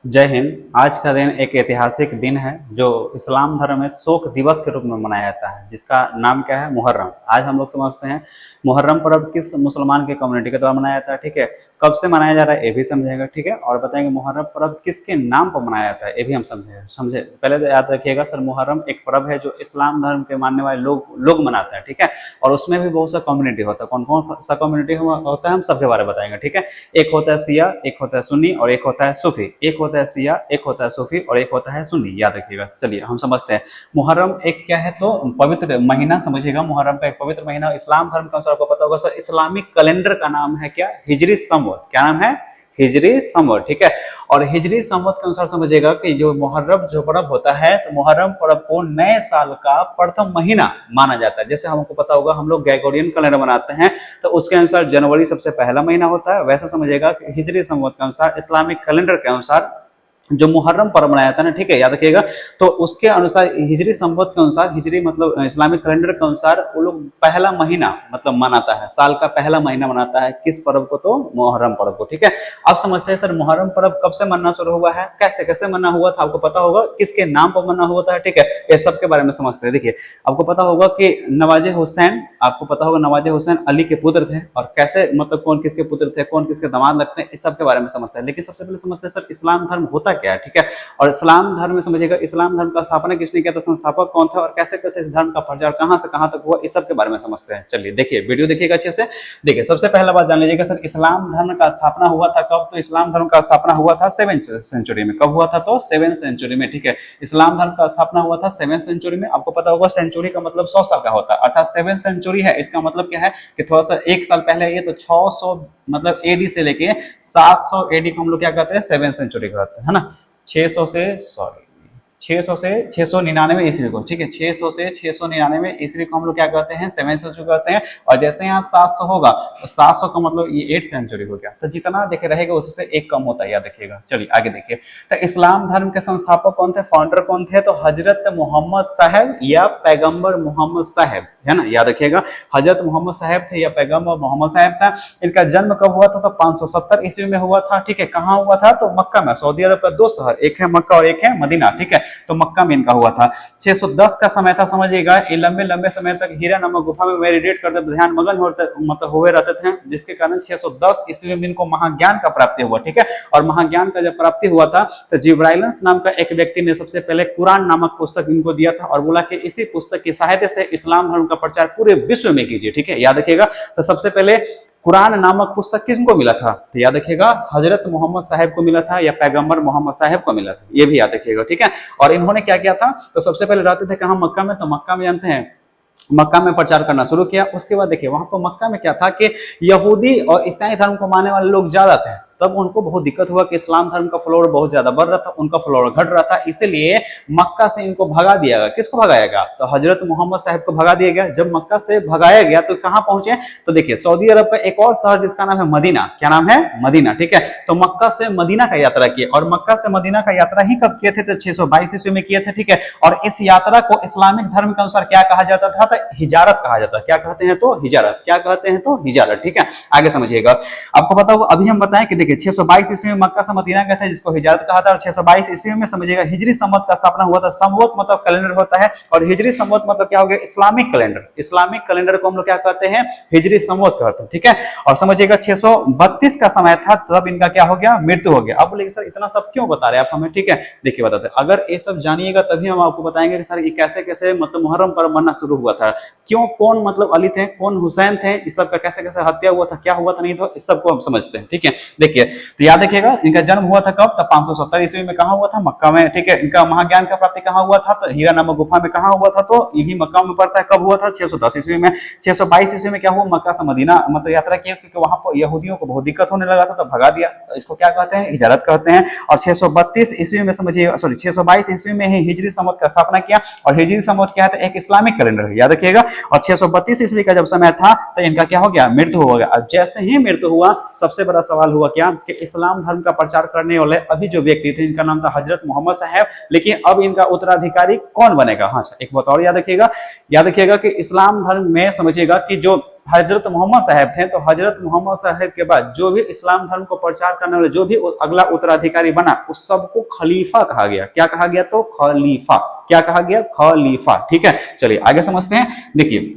जय हिंद। आज का दिन एक ऐतिहासिक दिन है जो इस्लाम धर्म में शोक दिवस के रूप में मनाया जाता है, जिसका नाम क्या है? मुहर्रम। आज हम लोग समझते हैं मुहर्रम पर्व किस मुसलमान के कम्युनिटी के द्वारा मनाया जाता है, ठीक है। कब से मनाया जा रहा है ये भी समझेगा, ठीक है। और बताएंगे मुहर्रम पर्व किसके नाम पर मनाया जाता है ये भी हम समझे। पहले तो याद रखिएगा सर, मुहर्रम एक पर्व है जो इस्लाम धर्म के मानने वाले लोग मनाते हैं, ठीक है। और उसमें भी बहुत सा कम्युनिटी होता है। कौन कौन सा कम्युनिटी होता है हम सबके बारे में बताएंगे, ठीक है। एक होता है सिया, एक होता है सुन्नी और एक होता है सूफी। एक होता है सिया, एक होता है सूफी और एक होता है सुन्नी, याद रखिएगा। चलिए हम समझते हैं। मुहर्रम एक क्या है तो पवित्र महीना समझिएगा। मुहर्रम का एक पवित्र महीना इस्लाम धर्म के अनुसार आपको पता होगा सर, इस्लामिक कैलेंडर का नाम है क्या? हिजरी संवत। क्या नाम है? हिजरी संवत, ठीक है। और हिजरी संवत के अनुसार समझिएगा कि जो मुहर्रम जो पर्व होता है, तो मुहर्रम पर्व को नए साल का प्रथम महीना माना जाता है। जैसे हमको पता होगा हम लोग ग्रेगोरियन कैलेंडर बनाते हैं, तो उसके अनुसार जनवरी सबसे पहला महीना होता है। वैसे समझिएगा कि हिजरी संवत के अनुसार, इस्लामिक कैलेंडर के अनुसार जो मुहर्रम पर्व मनाया जाता है ना, ठीक है, याद रखिएगा। तो उसके अनुसार हिजरी संवत के अनुसार, हिजरी मतलब इस्लामिक कैलेंडर के अनुसार वो लोग पहला महीना मतलब मनाता है, साल का पहला महीना मनाता है किस पर्व को? तो मुहर्रम पर्व को, ठीक है। अब समझते हैं सर मुहर्रम पर्व कब से मनना शुरू हुआ है, कैसे कैसे मना हुआ था, आपको पता होगा किसके नाम पर मना हुआ था, ठीक है। ये सब के बारे में समझते हैं। देखिए आपको पता होगा कि नवाजे हुसैन, आपको पता होगा नवाजे हुसैन अली के पुत्र थे, और कैसे मतलब कौन किसके पुत्र थे, कौन किसके दामाद लगते हैं, इस सब के बारे में समझते हैं। लेकिन सबसे पहले समझते हैं सर इस्लाम धर्म होता क्या है, ठीक है। और इस्लाम धर्म में समझिएगा इस्लाम धर्म का स्थापना किसने किया था, संस्थापक कौन था, और कैसे कैसे इस धर्म का प्रचार कहां से कहां तक हुआ, इस सब के बारे में समझते हैं। चलिए देखिए, वीडियो देखिएगा अच्छे से। देखिए सबसे पहला बात जान लीजिएगा सर, इस्लाम धर्म का स्थापना हुआ था कब? तो इस्लाम धर्म का स्थापना हुआ था 7th सेंचुरी में। कब हुआ था? तो 7th सेंचुरी में, ठीक है। इस्लाम धर्म का स्थापना हुआ था 7th सेंचुरी में। आपको पता होगा सेंचुरी का मतलब 100 साल का होता है, अर्थात 7th सेंचुरी है, इसका मतलब क्या है कि थोड़ा सा एक साल पहले ये तो 600 मतलब एडी से लेके 700 एडी को हम लोग क्या कहते हैं? 7th सेंचुरी कहते हैं, है ना। 600 से सॉरी 600 से 699 ईस्वी को, ठीक है। 600 से 699 ईस्वी को हम लोग क्या कहते हैं? 7th सेंचुरी कहते हैं। और जैसे यहाँ 700 होगा तो 700 का मतलब ये 8th सेंचुरी हो गया। तो जितना देखे रहेगा उससे एक कम होता है, याद रखिएगा। चलिए आगे देखिए। तो इस्लाम धर्म के संस्थापक कौन थे, फाउंडर कौन थे? तो हजरत मोहम्मद साहब या पैगंबर मोहम्मद साहब, है ना, याद रखिएगा। हजरत मोहम्मद साहब थे या पैगंबर मोहम्मद साहब था। इनका जन्म कब हुआ था? तो 570 ईस्वी में हुआ था, ठीक है। कहाँ हुआ था? तो मक्का में। सऊदी अरब का दो शहर, एक है मक्का और एक है मदीना, ठीक है। तो मक्का में इनका हुआ था। 610 का समय था, समझिएगा। ये लंबे लंबे समय तक हीरा नामक गुफा में मेडिटेट करते, ध्यान मगन होते मतलब हुए रहते थे, जिसके कारण 610 ईस्वी में इनको महाज्ञान का प्राप्ति हुआ, ठीक है। और महाज्ञान का जब प्राप्ति हुआ था तो जिब्राइलस नाम का एक व्यक्ति ने सबसे पहले कुरान नामक पुस्तक इनको दिया था, और बोला कि इसी पुस्तक की सहायता से इस्लाम धर्म का प्रचार पूरे विश्व में कीजिए, ठीक है, याद रखिएगा। तो सबसे पहले कुरान नामक पुस्तक किसको मिला था? तो याद रखिएगा हजरत मोहम्मद साहब को मिला था या पैगंबर मोहम्मद साहब को मिला था, ये भी याद रखिएगा, ठीक है। और इन्होंने क्या किया था? तो सबसे पहले रहते थे कहाँ? मक्का में। तो मक्का में जानते हैं, मक्का में प्रचार करना शुरू किया। उसके बाद देखिए वहां पर मक्का में क्या था कि यहूदी और ईसाई धर्म को मानने वाले लोग ज्यादा थे। तब उनको बहुत दिक्कत हुआ कि इस्लाम धर्म का फ्लोर बहुत ज्यादा बढ़ रहा था, उनका फ्लोर घट रहा था, इसलिए मक्का से इनको भगा दिया गया। किसको भगाया गया? तो हजरत मोहम्मद साहब को भगा दिया गया। जब मक्का से भगाया गया तो कहां पहुंचे? तो देखिए सऊदी अरब का एक और शहर जिसका नाम है मदीना। क्या नाम है? मदीना, ठीक है। तो मक्का से मदीना का यात्रा किए, और मक्का से मदीना का यात्रा ही कब किए थे? तो 622 ईस्वी में किए थे, ठीक है। और इस यात्रा को इस्लामिक धर्म के अनुसार क्या कहा जाता था? तो हिजारत कहा जाता है। क्या कहते हैं? तो हिजारत। क्या कहते हैं? तो हिजारत, ठीक है। आगे समझिएगा। आपको पता होगा, अभी हम बताएं कि देखिए 622 ईस्वी में मक्का से मदीना गए थे, जिसको हिजरत कहा था। और 622 ईस्वी में समझिएगा हिजरी संवत का स्थापना हुआ था। संवत मतलब कैलेंडर होता है, और हिजरी संवत मतलब क्या हो गया? Islamic calendar. इस्लामिक कैलेंडर को हम लोग क्या कहते हैं? हिजरी संवत कहते हैं, ठीक है। और समझिएगा 632 का समय था तब इनका क्या हो गया? मृत्यु हो गया। अब बोलेंगे सर इतना सब क्यों बता रहे हैं आप हमें, ठीक है। देखिए बताते हैं, अगर ये सब जानिएगा तभी हम आपको बताएंगे कि सर ये कैसे कैसे मतलब मुहर्रम पर्व मनाना शुरू हुआ था, क्यों, कौन मतलब अली थे, कौन हुसैन थे, इस सब का कैसे कैसे हत्या हुआ था, क्या हुआ था, नहीं तो इस सब को हम समझते हैं, ठीक है। देखिए तो याद रखिएगा इनका जन्म हुआ था कब? तब 570 ईस्वी में। कहां हुआ था? मक्का में, ठीक है। इनका महाज्ञान का प्राप्ति कहां हुआ था? तो हीरा नामक गुफा में। कहां हुआ था? तो यही मक्का में पड़ता है। कब हुआ था? 610 ईस्वी में। 622 ईस्वी में क्या हुआ? मक्का से मदीना मतलब यात्रा की, क्योंकि वहां पर यहूदियों को बहुत दिक्कत होने लगा था, तो भगा दिया। इसको क्या कहते हैं? हिजरत कहते हैं। और 632 ईस्वी में समझिए, सॉरी 622 ईस्वी में ही हिजरी संवत का स्थापना किया। और हिजरी संवत क्या है? एक इस्लामिक कैलेंडर है, याद रखिएगा। और 632 ईस्वी का जब समय था तो इनका क्या हो गया? मृत्यु हो गया। अब जैसे ही मृत्यु हुआ, सबसे बड़ा सवाल हुआ क्या? गया कि इस्लाम धर्म का प्रचार करने वाले अभी जो व्यक्ति थे इनका नाम था हजरत मोहम्मद साहब, लेकिन अब इनका उत्तराधिकारी कौन बनेगा। हाँ, एक बात और याद रखिएगा कि इस्लाम धर्म में समझिएगा कि जो हजरत मोहम्मद साहब थे, तो हजरत मोहम्मद साहब के बाद जो भी इस्लाम धर्म को प्रचार करने वाले जो भी अगला उत्तराधिकारी बना उस सबको खलीफा कहा गया। क्या कहा गया? तो खलीफा। क्या कहा गया? खलीफा। ठीक है, चलिए आगे समझते हैं। देखिए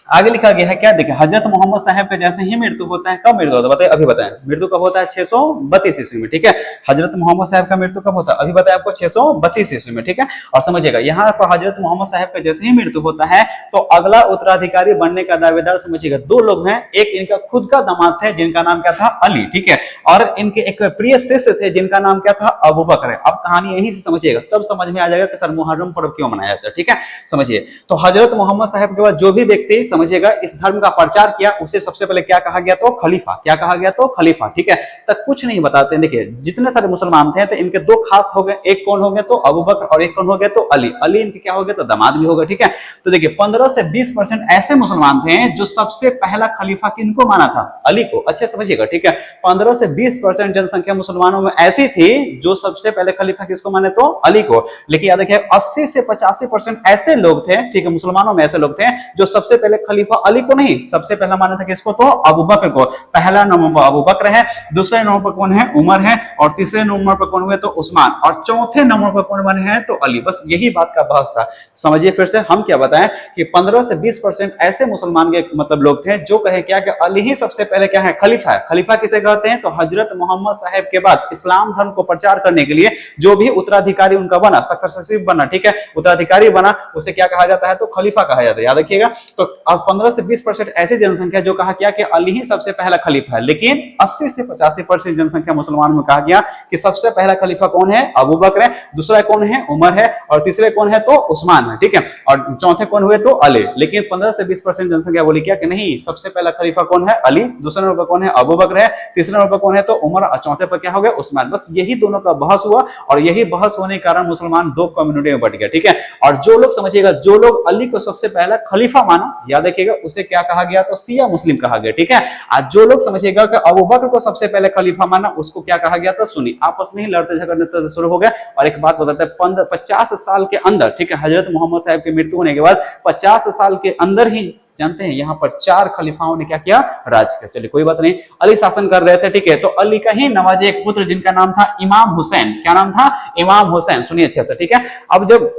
आगे लिखा गया है क्या, देखिए हजरत मोहम्मद साहब का जैसे ही मृत्यु होता है, कब मृत्यु होता है बताइए, अभी बताएं। मृत्यु कब होता है? 632 ईस्वी में। ठीक है, हजरत मोहम्मद साहब का मृत्यु कब होता है? अभी बताया आपको 632 ईस्वी में। ठीक है, और समझिएगा यहाँ पर हजरत मोहम्मद साहब का जैसे ही मृत्यु होता है तो अगला उत्तराधिकारी बनने का दावेदार समझिएगा दो लोग हैं। एक इनका खुद का दामाद थे जिनका नाम क्या था? अली। ठीक है, और इनके एक प्रिय शिष्य थे जिनका नाम क्या था? अबू बकर। अब कहानी यहीं से समझिएगा, तब समझ में आ जाएगा कि सर मुहर्रम पर्व क्यों मनाया जाता है। ठीक है, समझिए। तो हजरत मोहम्मद साहब के बाद जो भी व्यक्ति समझिएगा इस धर्म का प्रचार किया उसे सबसे पहले क्या कहा गया? तो खलीफा। क्या कहा गया? तो खलीफा। ठीक है, तक कुछ नहीं बताते। देखिए जितने सारे मुसलमान थे तो इनके दो खास हो गए, एक कौन हो गए? तो अबू बकर, और एक कौन हो गए? तो अली। अली इनके क्या हो गए? तो दामाद भी हो गए। ठीक है, तो देखिए 15 से 20% ऐसे मुसलमान थे जो सबसे पहला खलीफा किनको माना था? अली को। अच्छे समझिएगा। ठीक है, 15 से 20% जनसंख्या मुसलमानों में ऐसी थी जो सबसे पहले खलीफा किसको माने? तो अली को। लेकिन याद रखिए 80 से 85% ऐसे लोग थे, ठीक है, मुसलमानों में ऐसे लोग थे जो सबसे पहले खलीफा अली को नहीं, सबसे पहला माना था किसको? तो अबू बकर को। पहला नंबर पर अबू बकर है, दूसरे नंबर पर कौन है? उमर है, और तीसरे नंबर पर कौन हुए? तो उस्मान, और चौथे नंबर पर कौन बने हैं? तो अली। बस यही बात का बहस था। समझिए फिर से हम क्या बताएं कि 15 से 20% ऐसे मुसलमान के मतलब लोग थे जो कहे क्या कि अली ही सबसे पहले क्या है? खलीफा है। खलीफा किसे कहते हैं? तो हजरत मोहम्मद साहब के बाद इस्लाम धर्म को प्रचार करने के लिए जो भी उत्तराधिकारी उनका बना, सक्सेसिव बना, ठीक है, उत्तराधिकारी बना, उसे क्या कहा जाता है? तो खलीफा कहा जाता है। याद रखिएगा। तो 15 से 20% ऐसी जनसंख्या जो कहा क्या कि अली ही सबसे पहला खलीफा है, लेकिन 80 से 85% जनसंख्या मुसलमानों में कहा गया कि सबसे पहला खलीफा कौन है? अबू बकर है, दूसरा कौन है? उमर है, और तीसरे कौन है? तो उस्मान है। ठीक है, और चौथे कौन हुए? तो अली। लेकिन 15 से 20% जनसंख्या बोली क्या कि नहीं, सबसे पहला खलीफा कौन है? अली, दूसरे नंबर पर कौन है? अबू बकर है, तीसरे नंबर पर कौन है? तो उमर, और चौथे पर क्या हो गया? उस्मान। बस यही दोनों का बहस हुआ, और यही बहस होने के कारण मुसलमान दो कम्युनिटी में बट गया। ठीक है, और जो लोग समझिएगा जो लोग अली को सबसे पहला खलीफा माना, याद रखिएगा, उसे क्या कहा गया? तो शिया मुस्लिम कहा गया। ठीक है, आज जो लोग समझिएगा कि अबू बकर को सबसे पहले खलीफा माना उसको क्या कहा गया? तो सुन्नी। आपस में ही लड़ते झगड़ने शुरू हो गए। और एक बात बताते हैं, 50 साल के अंदर, ठीक है, हजरत मोहम्मद साहब की मृत्यु होने के बाद 50 साल के अंदर ही जानते हैं यहाँ पर 4 खलीफाओं ने क्या किया? राज किया। चलिए कोई बात नहीं, अली शासन कर रहे थे। ठीक है, तो अली का ही नवाजे एक पुत्र जिनका नाम था इमाम हुसैन। क्या नाम था? इमाम हुसैन। सुनिए अच्छे से। ठीक है, अब जब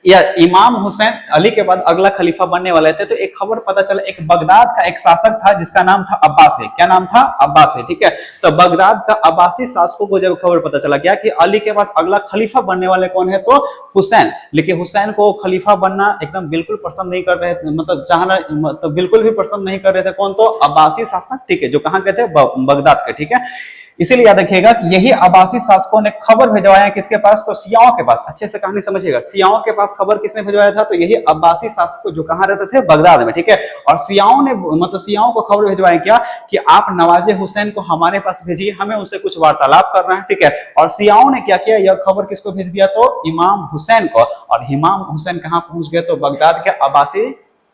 या इमाम हुसैन अली के बाद अगला खलीफा बनने वाले थे तो एक खबर पता चला, एक बगदाद का एक शासक था जिसका नाम था अब्बासी। क्या नाम था? अब्बासी। ठीक है, तो बगदाद का अब्बासी शासकों को जब खबर पता चला क्या कि अली के बाद अगला खलीफा बनने वाले कौन है? तो हुसैन। लेकिन हुसैन को खलीफा बनना एकदम बिल्कुल पसंद नहीं कर रहे थे, मतलब चाहना, मतलब बिल्कुल भी पसंद नहीं कर रहे थे। कौन? तो अब्बासी शासक। ठीक है, जो कहां के थे? बगदाद के। ठीक है, इसीलिए याद रखिएगा कि यही अब्बासी शासकों ने खबर भिजवाया किसके पास? तो शियाओं के पास। अच्छे से कहानी समझिएगा, शियाओं के पास खबर किसने भिजवाया था? तो यही अब्बासी शासक जो कहां रहते थे? बगदाद में। ठीक है, और शियाओं ने मतलब शियाओं को खबर भिजवाया क्या कि आप नवाजे हुसैन को हमारे पास भेजिए, हमें उनसे कुछ वार्तालाप करना है। ठीक है, और शियाओं ने क्या किया? यह खबर किसको भेज दिया? तो इमाम हुसैन को। और इमाम हुसैन कहां पहुंच गए? तो बगदाद के अब्बासी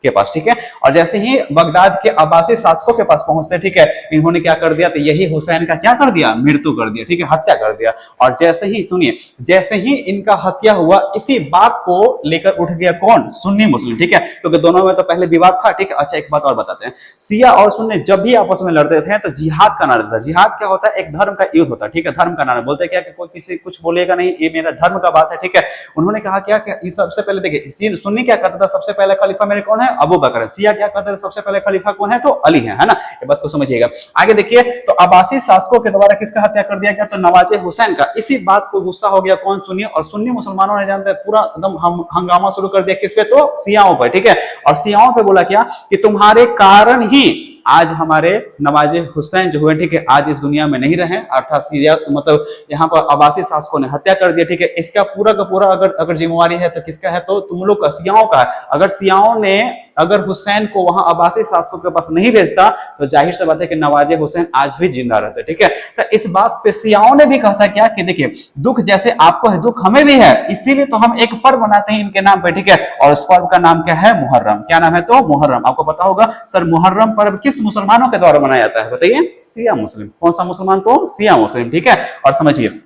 के पास। ठीक है, और जैसे ही बगदाद के अब्बासी शासकों के पास पहुंचते, ठीक है, इन्होंने क्या कर दिया? तो यही हुसैन का क्या कर दिया? मृत्यु कर दिया। ठीक है, हत्या कर दिया। और जैसे ही सुनिए, जैसे ही इनका हत्या हुआ इसी बात को लेकर उठ गया कौन? सुन्नी मुस्लिम। ठीक है, क्योंकि दोनों में तो पहले विवाद था। ठीक है, अच्छा एक बात और बताते हैं, शिया और सुन्नी जब भी आपस में लड़ते थे तो जिहाद का नारा था। जिहाद क्या होता है? एक धर्म का युद्ध होता है। ठीक है, धर्म का नारा बोलते क्या कि कोई किसी कुछ बोलेगा नहीं, ये मेरा धर्म का बात है। ठीक है, उन्होंने कहा क्या कि सबसे पहले देखिए सुन्नी क्या कहता था? सबसे पहले खलीफा मेरे कौन है? अबू बकर है। शिया क्या कहते हैं? सबसे पहले खलीफा कौन है? तो अली है ना। ये बात को समझिएगा। आगे देखिए, तो अब्बासी शासकों के द्वारा किसका हत्या कर दिया गया? तो नवाजे हुसैन का। इसी बात को गुस्सा हो गया कौन? सुन्नी। और सुन्नी मुसलमानों ने जानते हैं पूरा एकदम हंगामा शुरू कर दिया किस पे? तो शियाओं पर। ठीक है, और शियाओं पे बोला क्या कि तुम्हारे कारण ही आज हमारे नवाजे हुसैन जो हुए, ठीक है, आज इस दुनिया में नहीं रहे, अर्थात सीरिया मतलब यहाँ पर अब्बासी शासकों ने हत्या कर दिया। ठीक है, इसका पूरा का पूरा अगर जिम्मेवारी है तो किसका है? तो तुम लोग का, शियाओं का है। अगर शियाओं ने अगर हुसैन को वहां अब्बासी शासकों के पास नहीं भेजता तो जाहिर सी बात है कि नवाजे हुसैन आज भी जिंदा रहते। ठीक है, तो इस बात पे शियाओं ने भी कहा था क्या कि देखिए दुख जैसे आपको है दुख हमें भी है, इसीलिए तो हम एक पर्व मनाते हैं इनके नाम पे। ठीक है, और उस पर्व का नाम क्या है? मुहर्रम। क्या नाम है? तो मुहर्रम। आपको पता होगा सर मुहर्रम पर्व किस मुसलमानों के द्वारा मनाया जाता है? बताइए। शिया मुस्लिम। कौन सा मुसलमान? तो शिया मुस्लिम। ठीक है, और समझिए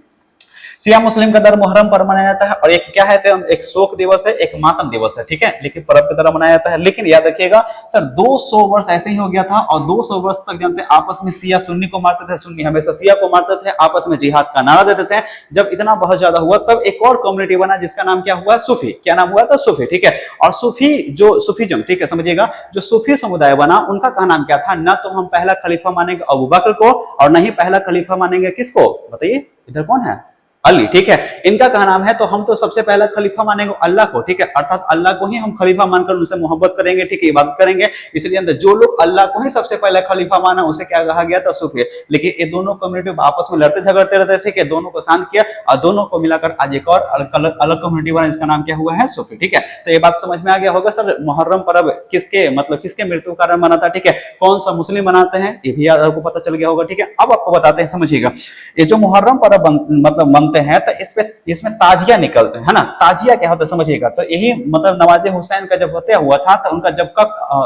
शिया मुस्लिम का दर मुहर्रम पर्व मनाया जाता है, और एक क्या है तो एक शोक दिवस है, एक मातम दिवस है। ठीक है, लेकिन पर्व की तरह मनाया जाता है। लेकिन याद रखिएगा सर 200 वर्ष ऐसे ही हो गया था, और 200 वर्ष तक जानते आपस में शिया सुन्नी को मारते थे, सुन्नी हमेशा शिया को मारते थे, आपस में जिहाद का नारा देते थे। जब इतना बहुत ज्यादा हुआ तब एक और कम्युनिटी बना जिसका नाम क्या हुआ? सूफी। क्या नाम हुआ था? सूफी। ठीक है, और सूफी जो सूफीजम, ठीक है समझिएगा, जो सूफी समुदाय बना उनका का नाम क्या था? न तो हम पहला खलीफा मानेंगे अबू बकर को, और न ही पहला खलीफा मानेंगे किसको? बताइए, इधर कौन है? अली। ठीक है, इनका क्या नाम है? तो हम तो सबसे पहला खलीफा मानेंगे अल्लाह को। ठीक है, अर्थात अल्लाह को ही हम खलीफा मानकर उनसे मोहब्बत करेंगे। ठीक है, इबादत करेंगे। इसलिए जो लोग अल्लाह को ही सबसे पहला खलीफा माना उसे क्या कहा गया था? सूफी। लेकिन ये दोनों कम्युनिटी आपस में लड़ते झगड़ते रहते। ठीक है, दोनों को शांत किया और दोनों को मिलाकर आज एक और अलग कम्युनिटी बना जिसका नाम क्या हुआ है? सूफी। ठीक है, तो ये बात समझ में आ गया होगा सर मुहर्रम पर्व किसके मतलब किसके मृत्यु के कारण मना था? ठीक है, कौन सा मुस्लिम मनाते हैं ये भी आपको पता चल गया होगा। ठीक है, अब आपको बताते हैं, समझिएगा ये जो मुहर्रम पर्व मतलब मनते हैं तो इसमें ताजिया निकलते हैं, है ना। ताजिया क्या होता है समझिएगा, तो यही मतलब नवाजे हुसैन का जब हत्या हुआ था तो उनका जब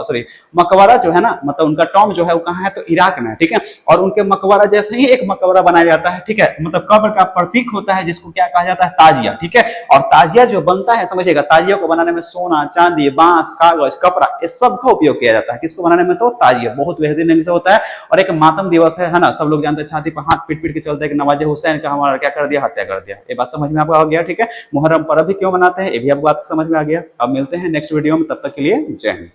सॉरी मकबरा जो है ना, मतलब उनका टॉम जो है वो कहाँ है? तो इराक में है। ठीक है, और उनके मकबरा जैसे ही एक मकबरा बनाया जाता है। ठीक है, मतलब कब्र का प्रतीक होता है जिसको क्या कहा जाता है? ताजिया। ठीक है, और ताजिया जो बनता है समझिएगा, ताजिया को बनाने में सोना, चांदी, बांस, कागज, कपड़ा ये सब का उपयोग किया जाता है। किसको बनाने में? तो ताजिया। बहुत बेहतरीन से होता है। और एक मातम दिवस है ना, सब लोग जानते हैं, छाती पर हाथ पीट पीट के चलते हैं कि नवाजे हुसैन का हमारा क्या कर दिया? हत्या कर दिया। ये बात समझ में आपको आ गया। ठीक है, मुहर्रम पर्व भी क्यों मनाते हैं ये भी आपको बात समझ में आ गया। अब मिलते हैं नेक्स्ट वीडियो में, तब तक के लिए जय हिंद।